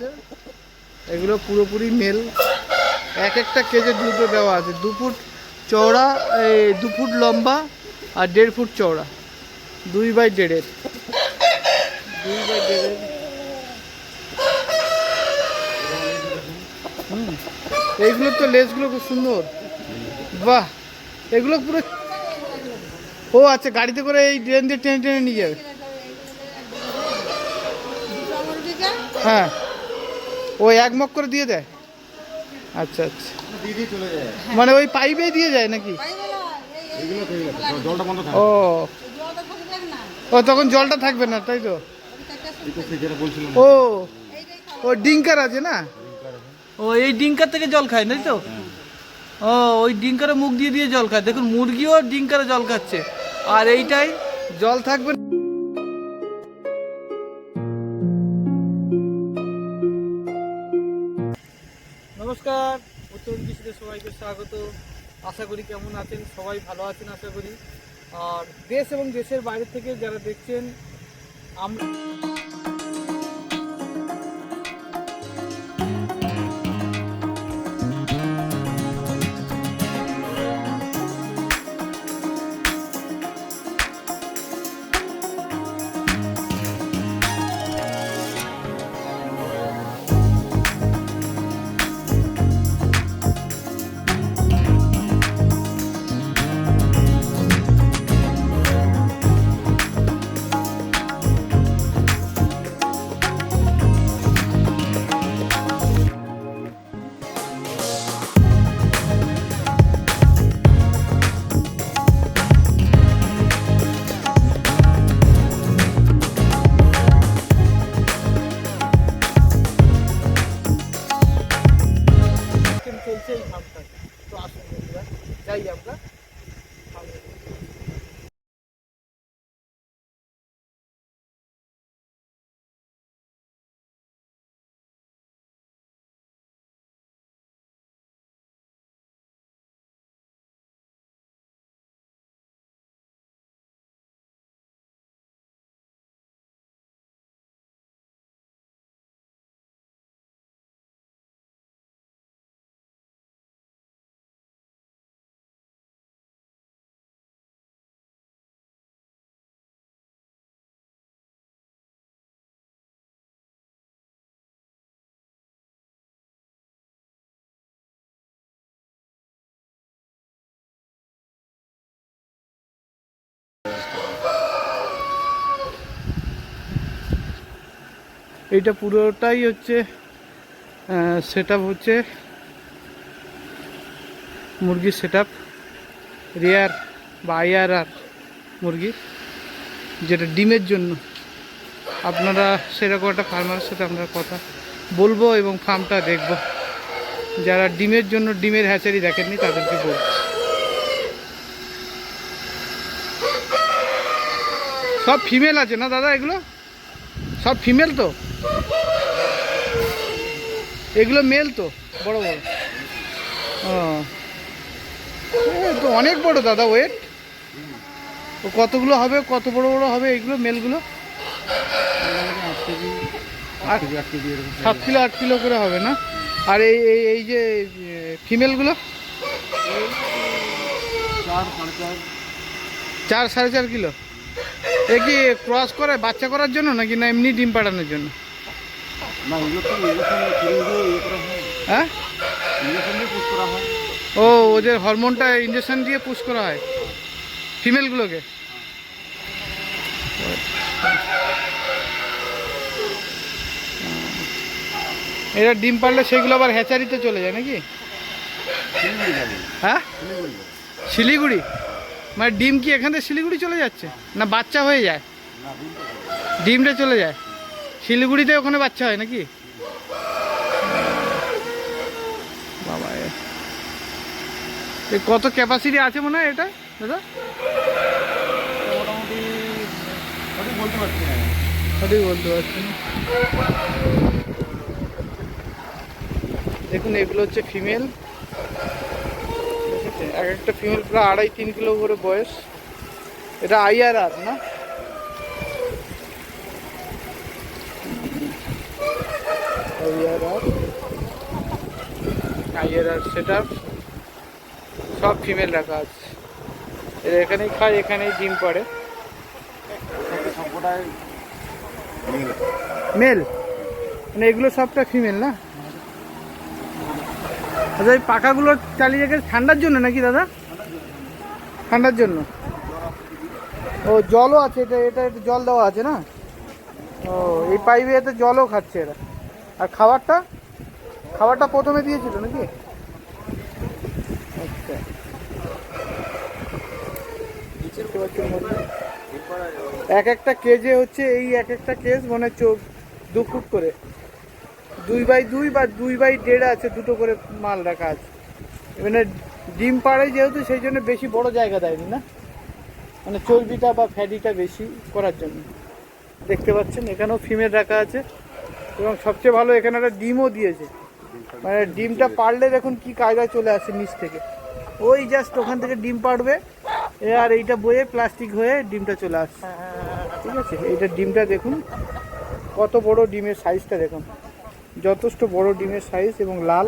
আছে, এগুলো পুরোপুরি মেল। এক একটা কেজে দুটো দেওয়া আছে, 2 ফুট চওড়া, 2 ফুট লম্বা আর 1.5 ফুট চওড়া, 2x1.5-এর, 2x1.5-এর। এইগুলোর তো লেসগুলো খুব সুন্দর, বাহ। এগুলো পুরো, ও আচ্ছা, গাড়িতে করে এই ড্রেন দিয়ে টেনে টেনে নিয়ে যাবে। হ্যাঁ, ও 1 মগ করে দিয়ে দেয়। আচ্ছা আচ্ছা, মানে ওই পাইপেই দিয়ে যায় নাকি? ও ও, তখন জলটা থাকবে না, তাই তো? ও ও ডিঙ্কার আছে না? ও এই ডিঙ্কার থেকে জল খায়, তাই তো? ও ওই ডিঙ্কারে মুখ দিয়ে দিয়ে জল খায়। দেখুন, মুরগিও ডিঙ্কারে জল খাচ্ছে, আর এইটাই জল থাকবে। নমস্কার, উত্তর কৃষিতে সবাইকে স্বাগত। আশা করি কেমন আছেন, সবাই ভালো আছেন আশা করি। আর দেশ এবং দেশের বাইরে থেকে যারা দেখছেন, আমরা চলছে এই ফার্মটা। তো আসুন বন্ধুরা, যাই আমরা। এইটা পুরোটাই হচ্ছে সেটআপ, হচ্ছে মুরগির সেটআপ, রেয়ার বা IRR মুরগি, যেটা ডিমের জন্য। আপনারা সেরকম একটা ফার্মারের সাথে আমরা কথা বলবো এবং ফার্মটা দেখব। যারা ডিমের জন্য, ডিমের হ্যাচারি দেখেননি তাদেরকে বলবো। সব ফিমেল আছে না দাদা? এগুলো সব ফিমেল তো? এগুলো মেল তো, বড় বড়? ও তো অনেক বড় দাদা, ওয়েট ও কতগুলো হবে, কত বড় বড় হবে এইগুলো মেলগুলো? 7 কিলো 8 কিলো করে হবে না? আর এই এই এই যে ফিমেলগুলো 4 4.5 কিলো। এ কি ক্রস করে বাচ্চা করার জন্য নাকি না এমনি ডিম পাড়ানোর জন্য? হ্যাঁ, ও ওদের হরমোনটা ইঞ্জেকশন দিয়ে পুশ করা হয় ফিমেলগুলোকে। এরা ডিম পারলে সেগুলো আবার হ্যাচারিতে চলে যায় নাকি? হ্যাঁ, শিলিগুড়ি? মানে ডিম কি এখান থেকে শিলিগুড়ি চলে যাচ্ছে, না বাচ্চা হয়ে যায়? ডিমটা চলে যায় শিলিগুড়িতে, ওখানে বাচ্চা হয় নাকি? বাবা, কত ক্যাপাসিটি আছে মনে হয় এটা দাদা? মোটামুটি সঠিক বলতে পারছি না। দেখুন, এগুলো হচ্ছে ফিমেল। এক একটা ফিমেল প্রায় 2.5-3 কিলো করে বয়স। এটা IRR না? IRR সেট আপ সব ফিমেল রাখা আছে। এরা এখানেই খায়, এখানেই ডিম পাড়ে। মেল মানে এগুলো সবটা ফিমেল না? আচ্ছা এই পাখাগুলো চালিয়ে রেখে ঠান্ডার জন্য নাকি দাদা? ঠান্ডার জন্য। ও জলও আছে, এটা এটা জল দেওয়া আছে না? ও এই পাইপে এতে জলও খাচ্ছে এরা। আর খাবারটা খাবারটা প্রথমে দিয়েছিল নাকি? আচ্ছা এক একটা কেজে হচ্ছে, এই এক একটা কেজ মানে 2 ফুট করে, 2x2 বা 2x1.5 আছে, দুটো করে মাল রাখা আছে। মানে ডিম পাড়ে যেহেতু সেই জন্য বেশি বড় জায়গা দেয়নি না, মানে চর্বিটা বা ফ্যাটিটা বেশি করার জন্য। দেখতে পাচ্ছেন এখানেও ফিমেল রাখা আছে এবং সবচেয়ে ভালো এখানে একটা ডিমও দিয়েছে। মানে ডিমটা পাড়লে দেখুন কি কায়দায় চলে আসে নিচ থেকে, ওই জাস্ট ওখান থেকে ডিম পাড়বে আর এইটা বয়ে প্লাস্টিক হয়ে ডিমটা চলে আসছে। ঠিক আছে, এইটা ডিমটা দেখুন কত বড় ডিমের সাইজটা দেখুন, যথেষ্ট বড় ডিমের সাইজ এবং লাল,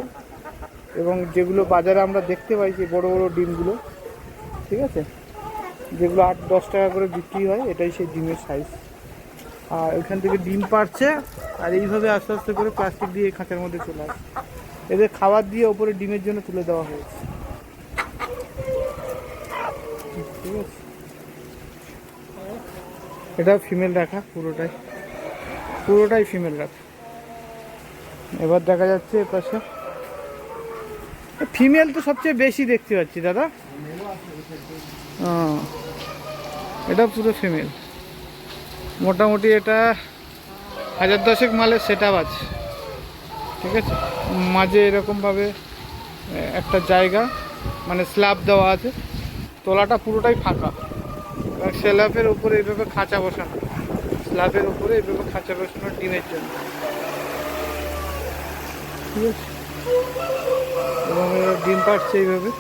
এবং যেগুলো বাজারে আমরা দেখতে পাই যে বড় বড় ডিমগুলো, ঠিক আছে, যেগুলো 8-10 টাকা করে বিক্রি হয়, এটাই সেই ডিমের সাইজ। আর ওইখান থেকে ডিম পাড়ছে আর এইভাবে আস্তে আস্তে করে প্লাস্টিক দিয়ে এই খাঁচার মধ্যে চলে আসে। এদের খাবার দিয়ে ওপরে ডিমের জন্য তুলে দেওয়া হয়েছে। ঠিক আছে, এটা ফিমেল রাখা, পুরোটাই ফিমেল রাখা। এবার দেখা যাচ্ছে এপাশে ফিমেল তো সবচেয়ে বেশি দেখতে পাচ্ছি দাদা। এটা পুরো ফিমেল, মোটামুটি এটা 1010 মালের সেট আপ আছে। ঠিক আছে, মাঝে এরকমভাবে একটা জায়গা মানে স্ল্যাব দেওয়া আছে, তলাটা পুরোটাই ফাঁকা, স্ল্যাবের উপরে এইভাবে খাঁচা বসানো, স্ল্যাবের উপরে এইভাবে খাঁচা বসানো ডিমের জন্য। ঠিক আছে, এবং ডিম পাড়ছে এইভাবে।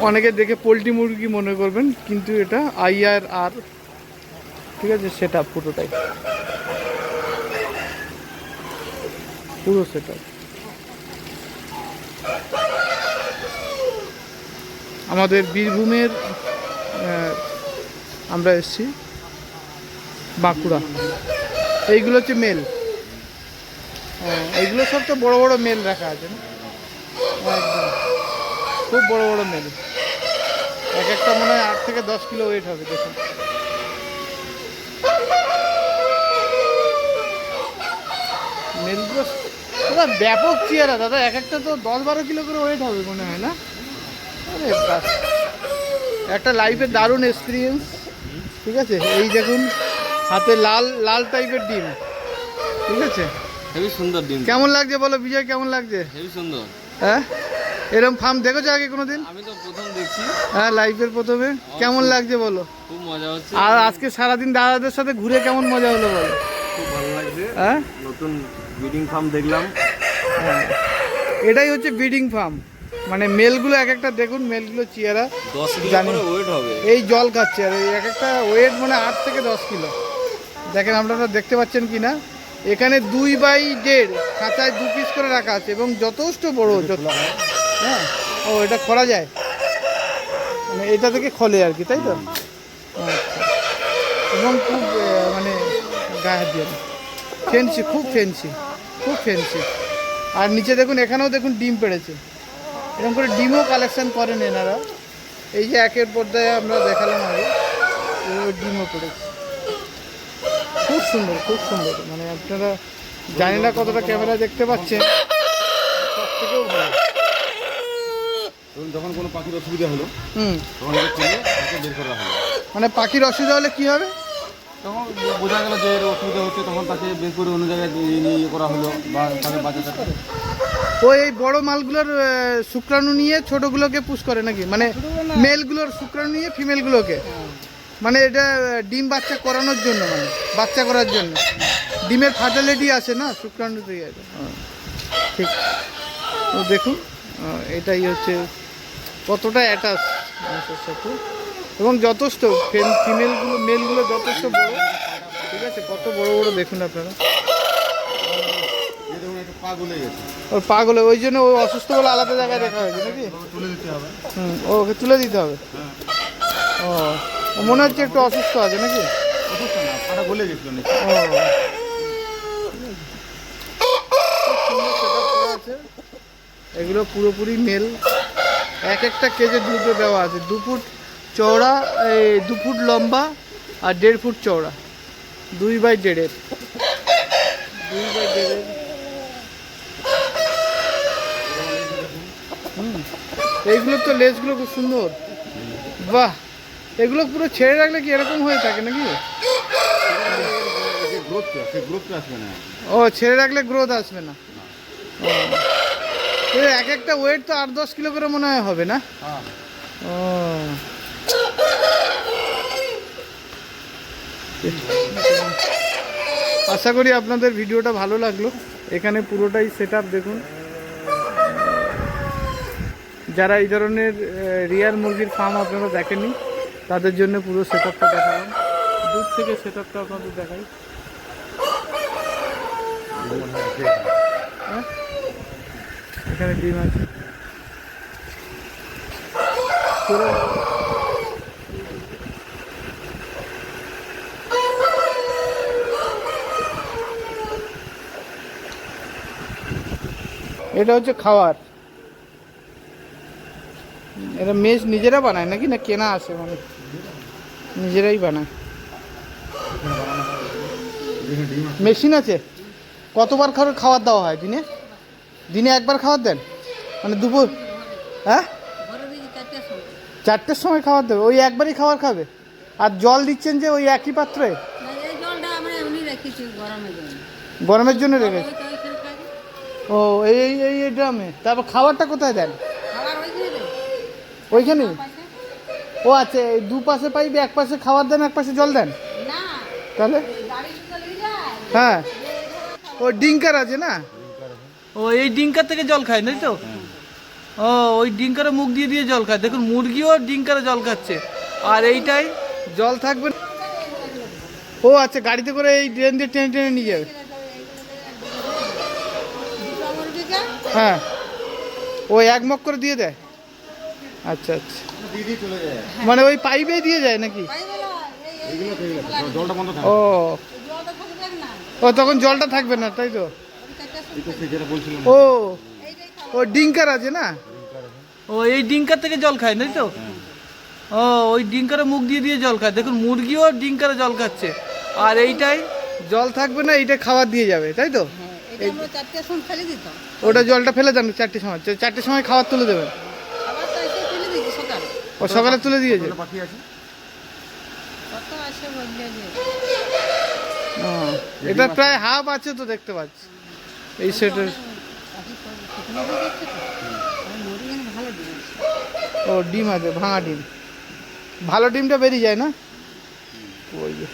অনেকে দেখে পোলট্রি মুরগি মনে করবেন, কিন্তু এটা IRR। ঠিক আছে, সেটা পুরোটাই পুরো সেটা। আমাদের বীরভূমের আমরা এসেছি বাঁকুড়া। এইগুলো হচ্ছে মেল, এইগুলো সব তো বড় বড় মেল রাখা আছে না, একদম খুব বড় বড় মেল, এক একটা মনে হয় 8 থেকে 10 কিলো ওয়েট হবে। দেখুন মেলগুলো দাদা ব্যাপক চেয়ারা দাদা, এক একটা তো 10-12 কিলো করে ওয়েট হবে মনে হয় না? আরে বাস, একটা লাইফে দারুণ এক্সপিরিয়েন্স। ঠিক আছে, এই দেখুন হাতে লাল লাল টাইপের ডিম। ঠিক আছে, হেবি সুন্দর ডিম। কেমন লাগছে বলো বিজয়, কেমন লাগছে? হেবি সুন্দর। হ্যাঁ, এরকম ফার্ম দেখেছো আগে কোনোদিন? আমি তো প্রথম দেখছি। হ্যাঁ, লাইফের প্রথমে। কেমন লাগছে বলো? খুব মজা হচ্ছে। আর আজকে সারাদিন দাদাদের সাথে ঘুরে কেমন মজা হলো বলো? খুব ভালো লাগছে। হ্যাঁ, নতুন ব্রিডিং ফার্ম দেখলাম। হ্যাঁ, এটাই হচ্ছে ব্রিডিং ফার্ম। মানে মেলগুলো এক একটা দেখুন, মেলগুলো চেয়ারা 10 কিলো করে ওয়েট হবে। এই জল খাচ্ছে, আর এক একটা ওয়েট মানে 8 থেকে 10 কিলো। দেখেন আপনারা দেখতে পাচ্ছেন কি না, এখানে 2x1.5 খাঁচায় 2 পিস করে রাখা আছে এবং যথেষ্ট বড়। হ্যাঁ, ও এটা খোলা যায়, মানে এটা থেকে খোলে আর কি, তাই তো? আচ্ছা, এবং খুব মানে গায়ে দিয়ে ফেন্সি, খুব ফেন্সি। আর নিচে দেখুন, এখানেও দেখুন ডিম পেড়েছে, এরকম করে ডিমও কালেকশন করেন এনারা। এই যে একের পর্দায় আমরা দেখালাম আগে, ডিমও পেড়েছে, খুব সুন্দর। মানে আপনারা জানি না কতটা ক্যামেরা দেখতে পাচ্ছেন, সব থেকেও ভালো। যখন কোনো পাখির অসুবিধা হলো, তখন বের করা হলো। মানে পাখির অসুবিধা হলে কি হবে? তখন বোঝা গেল যে এর অসুবিধা হচ্ছে, তখন তাকে বের করে অন্য জায়গায় নিয়ে করা হলো, বা তাকে বাঁচাতে পারে। ওই এই বড় মালগুলোর শুক্রাণু নিয়ে ছোটগুলোকে পুশ করে নাকি? মানে মেলগুলোর শুক্রাণু নিয়ে ফিমেলগুলোকে, মানে এটা ডিম বাচ্চা করানোর জন্য, মানে বাচ্চা করার জন্য ডিমের ফার্টিলিটি আসে না শুক্রাণু থেকে। ঠিক, তো দেখুন এটাই হচ্ছে কতটা অ্যাটাচ মানুষের সাথে, এবং যথেষ্ট মেলগুলো যথেষ্ট বড়। ঠিক আছে, কত বড় দেখুন আপনারা। পা গলে গেছে, ওর পাগলে, ওই জন্য ওই অসুস্থ বলে আলাদা জায়গায় রাখা হয়েছে নাকি? তুলে দিতে হবে। ওকে তুলে দিতে হবে। হ্যাঁ, ও মনে হচ্ছে একটু অসুস্থ আছে নাকি? অসুস্থ না, পাটা গলে গেছিল নাকি। ও সুন্দর setup করা আছে। এগুলো পুরোপুরি মেল, এক একটা কেজে দুটো দেওয়া আছে, 2 ফুট চওড়া, 2 ফুট লম্বা আর 1.5 ফুট চওড়া, 2x1.5 2x1.5। এইগুলো তো লেজগুলো খুব সুন্দর, বাহ। এগুলো পুরো ছেড়ে রাখলে কি এরকম হয়ে থাকে নাকি? যে গ্রোথটা, সেই গ্রোথটা আসবে না। ও ছেড়ে রাখলে গ্রোথ আসবে না। এক একটা ওয়েট তো 8-10 কিলো করে মনে হয় হবে না? হ্যাঁ, ও আশা করি আপনাদের ভিডিওটা ভালো লাগলো। এখানে পুরোটাই সেটআপ দেখুন। যারা এই ধরনের রিয়ার মুরগির ফার্ম আপনারা দেখেননি তাদের জন্য পুরো সেটআপটা দেখালাম, দূর থেকে সেটআপটা আপনাদের দেখাই। হ্যাঁ, এখানে ডিম আছে। এটা হচ্ছে খাওয়ার। এটা মেস নিজেরা বানায় নাকি, না কেনা আসে? মানে নিজেরাই বানায়, মেশিন আছে। কতবার খাবার দেওয়া হয় দিনে? দিনে একবার খাবার দেন, মানে দুপুর? হ্যাঁ, 4টের সময় খাবার দেবে, ওই একবারই খাবার খাবে। আর জল দিচ্ছেন যে ওই একই পাত্রে? গরমের জন্য রেখেছে। ও এই এই এই ড্রামে। তারপর খাবারটা কোথায় দেন? ওইখানে? ও আচ্ছা, এই দুপাশে পাইবে, এক পাশে খাবার দেন, এক পাশে জল দেন? তাহলে হ্যাঁ, ও ডিঙ্কার আছে না? ও এই ডিঙ্কার থেকে জল খায় তাই তো? ও ওই ডিঙ্কারে মুখ দিয়ে দিয়ে জল খায়। দেখুন মুরগিও ডিঙ্কারে জল খাচ্ছে, আর এইটাই জল থাকবে। ও আচ্ছা, গাড়িতে করে এই ড্রেন দিয়ে টেনে টেনে নিয়ে যাবে। হ্যাঁ, ও 1 মগ করে দিয়ে দেয়। আচ্ছা আচ্ছা, দিদি চলে যায়, মানে ওই পাইপেই দিয়ে যায় নাকি? এগুলো থেকে জলটা বন্ধ থাকে। ও ও তখন জলটা থাকবে না তাই তো? এই তো যেটা বলছিলাম। ও ও ডিঙ্কার আছে না? ও এই ডিঙ্কার থেকে জল খায় তাই তো? ও ওই ডিঙ্কারে মুখ দিয়ে দিয়ে জল খায়। দেখুন মুরগিও ডিঙ্কারে জল খাচ্ছে, আর এইটাই জল থাকবে না, এইটা খাবার দিয়ে যাবে তাই তো? ওটা জলটা ফেলে দেন 4টের সময়, 4টের সময় খাবার তুলে দেবেন। ও সকালে তুলে দিয়েছে। পাখি আছে, এটা প্রায় হাফ আছে তো দেখতে পাচ্ছি এই সেটের। ও ডিম আছে, ভাঙা ডিম, ভালো ডিমটা বেরিয়ে যায় না? ওই যে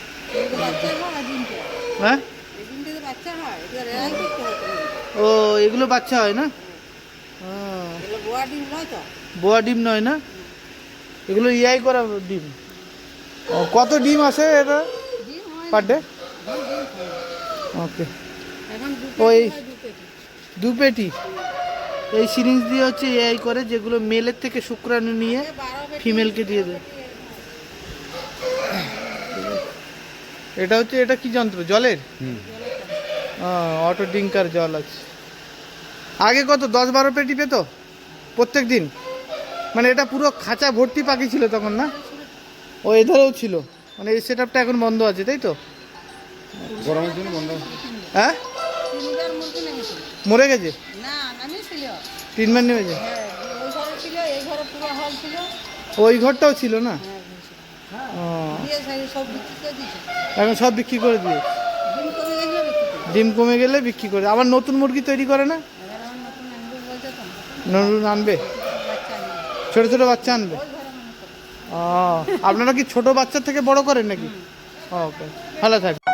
হ্যাঁ, ও এগুলো বাচ্চা হয় না? বোয়া ডিম নয় না, এগুলো ইয়াই করা ডিম। ও কত ডিম আসে এটা পার ডে? ওকে, ওই 2 পেটি এই সিরিঞ্জ দিয়ে হচ্ছে এআই করে, যেগুলো মেলের থেকে শুক্রাণু নিয়ে ফিমেলকে দিয়ে দেয়। এটা হচ্ছে, এটা কি যন্ত্র? জলের? অটো ডিঙ্কার জল আছে। আগে কত 10-12 পেটি পেত প্রত্যেক দিন? মানে এটা পুরো খাঁচা ভর্তি পাখি ছিল তখন না? ও এধারেও ছিল, মানে এই সেটআপটা এখন বন্ধ আছে তাই তো? গরমের জন্য বন্ধ। হ্যাঁ, মরে গেছে? 3 বার নেমেছে। ওই ঘরটাও ছিল না? ও এখন সব বিক্রি করে দিয়ে, ডিম কমে গেলে বিক্রি করে, আবার নতুন মুরগি তৈরি করে না? নতুন আনবে, ছোট ছোট বাচ্চা আনবে। ও আপনারা কি ছোট বাচ্চা থেকে বড় করেন নাকি? ওকে, ভালো থাকবে।